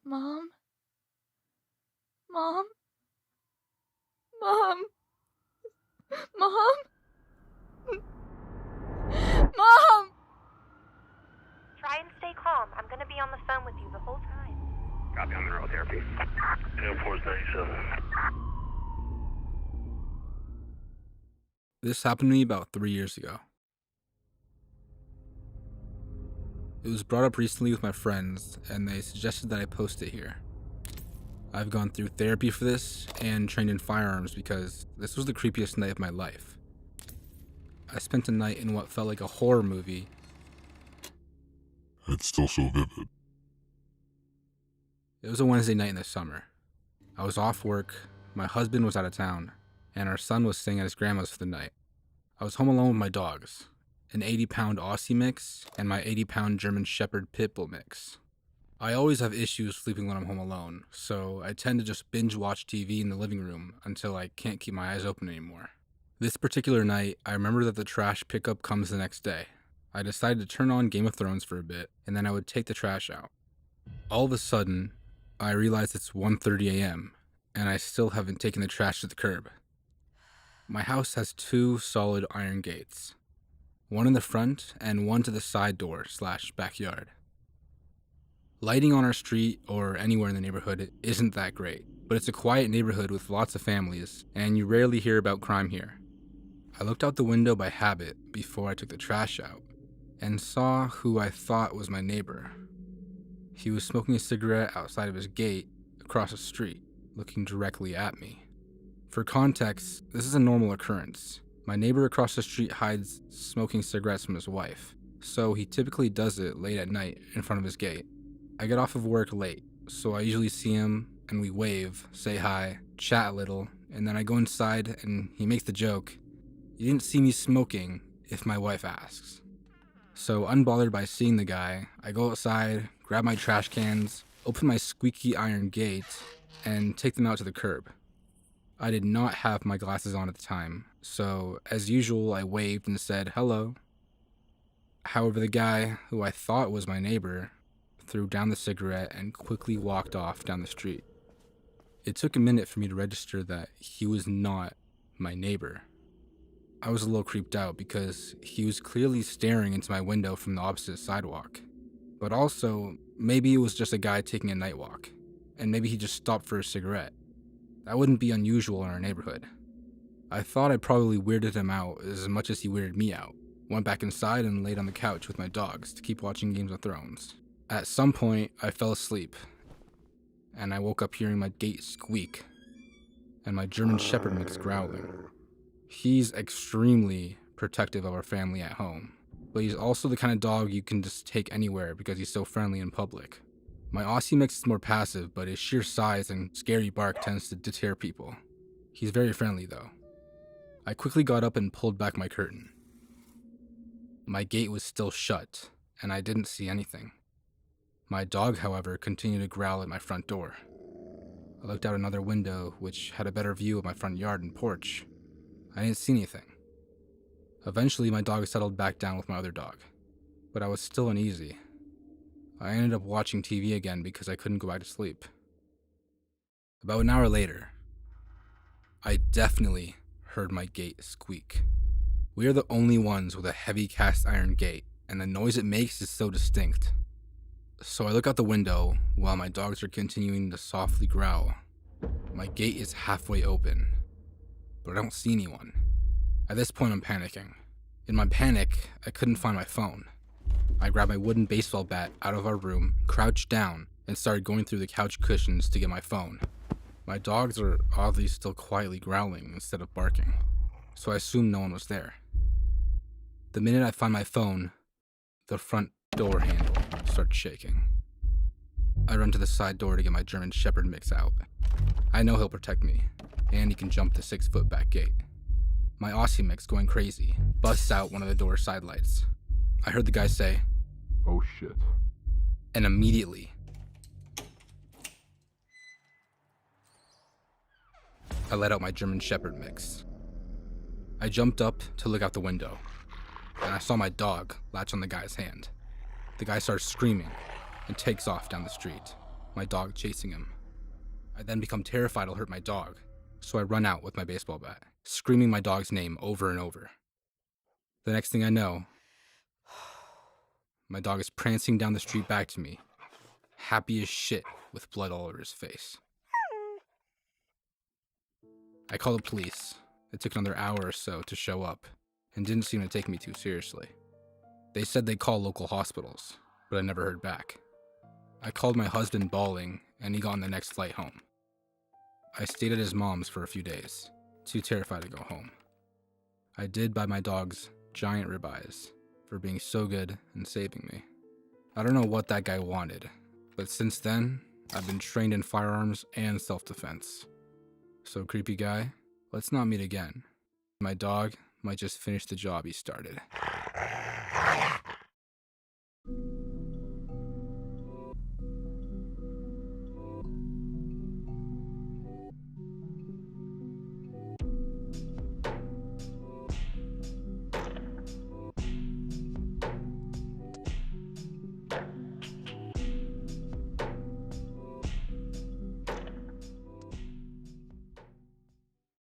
Mom? Mom? Mom? Mom? Mom! Try and stay calm. I'm gonna be on the phone with you the whole time. Copy on mineral therapy. Air Force 97. This happened to me about 3 years ago. It was brought up recently with my friends, and they suggested that I post it here. I've gone through therapy for this and trained in firearms because this was the creepiest night of my life. I spent a night in what felt like a horror movie. It's still so vivid. It was a Wednesday night in the summer. I was off work, my husband was out of town, and our son was staying at his grandma's for the night. I was home alone with my dogs, an 80-pound Aussie mix and my 80-pound German Shepherd Pit Bull mix. I always have issues sleeping when I'm home alone, so I tend to just binge watch TV in the living room until I can't keep my eyes open anymore. This particular night, I remember that the trash pickup comes the next day. I decided to turn on Game of Thrones for a bit, and then I would take the trash out. All of a sudden, I realize it's 1:30 a.m., and I still haven't taken the trash to the curb. My house has 2 solid iron gates, one in the front and one to the side door/backyard. Lighting on our street or anywhere in the neighborhood isn't that great, but it's a quiet neighborhood with lots of families, and you rarely hear about crime here. I looked out the window by habit before I took the trash out, and saw who I thought was my neighbor. He was smoking a cigarette outside of his gate across the street, looking directly at me. For context, this is a normal occurrence. My neighbor across the street hides smoking cigarettes from his wife, so he typically does it late at night in front of his gate. I get off of work late, so I usually see him and we wave, say hi, chat a little, and then I go inside and he makes the joke, "You didn't see me smoking," if my wife asks. So unbothered by seeing the guy, I go outside, grab my trash cans, open my squeaky iron gate, and take them out to the curb. I did not have my glasses on at the time, so as usual I waved and said hello. However, the guy, who I thought was my neighbor, threw down the cigarette and quickly walked off down the street. It took a minute for me to register that he was not my neighbor. I was a little creeped out because he was clearly staring into my window from the opposite sidewalk. But also, maybe it was just a guy taking a night walk, and maybe he just stopped for a cigarette. That wouldn't be unusual in our neighborhood. I thought I probably weirded him out as much as he weirded me out. Went back inside and laid on the couch with my dogs to keep watching Game of Thrones. At some point, I fell asleep, and I woke up hearing my gate squeak, and my German Shepherd mix growling. He's extremely protective of our family at home, but he's also the kind of dog you can just take anywhere because he's so friendly in public. My Aussie mix is more passive, but his sheer size and scary bark tends to deter people. He's very friendly though. I quickly got up and pulled back my curtain. My gate was still shut, and I didn't see anything. My dog, however, continued to growl at my front door. I looked out another window, which had a better view of my front yard and porch. I didn't see anything. Eventually, my dog settled back down with my other dog, but I was still uneasy. I ended up watching TV again because I couldn't go back to sleep. About an hour later, I definitely heard my gate squeak. We are the only ones with a heavy cast iron gate, and the noise it makes is so distinct. So I look out the window while my dogs are continuing to softly growl. My gate is halfway open, but I don't see anyone. At this point, I'm panicking. In my panic, I couldn't find my phone. I grabbed my wooden baseball bat out of our room, crouched down, and started going through the couch cushions to get my phone. My dogs are oddly still quietly growling instead of barking, so I assumed no one was there. The minute I find my phone, the front door handle starts shaking. I run to the side door to get my German Shepherd mix out. I know he'll protect me, and he can jump the 6-foot back gate. My Aussie mix, going crazy, busts out one of the door's side lights. I heard the guy say, Oh shit. and immediately, I let out my German Shepherd mix. I jumped up to look out the window, and I saw my dog latch on the guy's hand. The guy starts screaming and takes off down the street. my dog chasing him. I then become terrified I'll hurt my dog, so I run out with my baseball bat, screaming my dog's name over and over. The next thing I know, my dog is prancing down the street back to me, happy as shit with blood all over his face. I called the police. It took another hour or so to show up, and didn't seem to take me too seriously. They said they'd call local hospitals, but I never heard back. I called my husband bawling, and he got on the next flight home. I stayed at his mom's for a few days, too terrified to go home. I did buy my dogs giant ribeyes for being so good and saving me. I don't know what that guy wanted, but since then, I've been trained in firearms and self-defense. So creepy guy, let's not meet again. My dog might just finish the job he started.